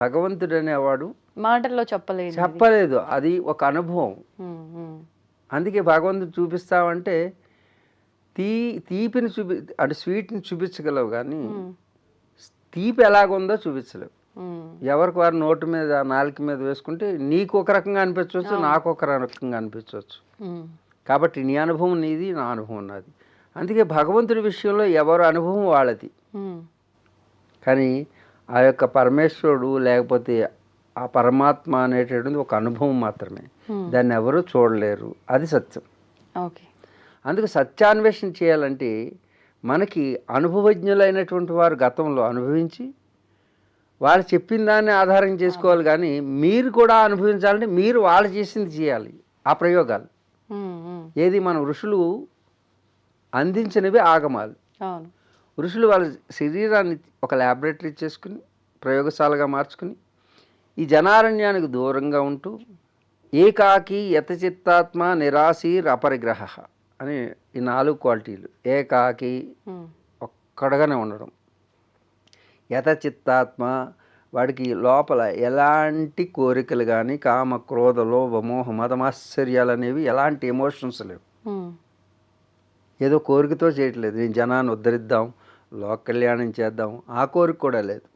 భగవంతుడు అనేవాడు మాటల్లో చెప్పలేదు ఇది. చెప్పలేదు, అది ఒక అనుభవం. ఉమ్, ఉమ్, అందుకే భగవంతుడు చూపిస్తావంటే తీపిని అంటే స్వీట్ని చూపించగలవు కానీ ఉమ్, తీపి ఎలాగుందో చూపించలేవు. ఉమ్, ఎవరికి వారు నోటు మీద నాలుక మీద వేసుకుంటే నీకు ఒక రకంగా అనిపించవచ్చు, నాకు ఒక రకంగా అనిపించవచ్చు. ఉమ్, కాబట్టి నీ అనుభవం నీది, నా అనుభవం నాది. అందుకే భగవంతుడి విషయంలో ఎవరు అనుభవం వాళ్ళది. ఉమ్, కానీ ఆ యొక్క పరమేశ్వరుడు లేకపోతే ఆ పరమాత్మ అనేటటువంటిది ఒక అనుభవం మాత్రమే. దాన్ని ఎవరూ చూడలేరు, అది సత్యం. ఓకే. అందుకు సత్యాన్వేషణ చేయాలంటే మనకి అనుభవజ్ఞులైనటువంటి వారు గతంలో అనుభవించి వాళ్ళు చెప్పిన దాన్ని ఆధారం చేసుకోవాలి. కానీ మీరు కూడా అనుభవించాలంటే మీరు వాళ్ళు చేసింది చేయాలి. ఆ ప్రయోగాలు ఉమ్, ఉమ్, ఏది మన ఋషులు అందించినవి ఆగమాలు. అవును. ఋషులు వాళ్ళ శరీరాన్ని ఒక ల్యాబొరేటరీ చేసుకుని ప్రయోగశాలగా మార్చుకుని ఈ జనారణ్యానికి దూరంగా ఉంటూ ఏకాకి యతచిత్తాత్మ నిరాశీర్ అపరిగ్రహ అని ఈ 4 క్వాలిటీలు. ఏకాకి ఉమ్, ఒక్కడగానే ఉండడం, యతచిత్తాత్మ వాడికి లోపల ఎలాంటి కోరికలు కానీ కామ క్రోధ లోభ మోహ మదమాశ్చర్యాలు అనేవి ఎలాంటి ఎమోషన్స్ లేవు. ఉమ్, ఏదో కోరికతో చేయట్లేదు, నేను జనాన్ని ఉద్ధరిద్దాం, లోక కళ్యాణం చేద్దాం, ఆ కోరిక కూడా లేదు.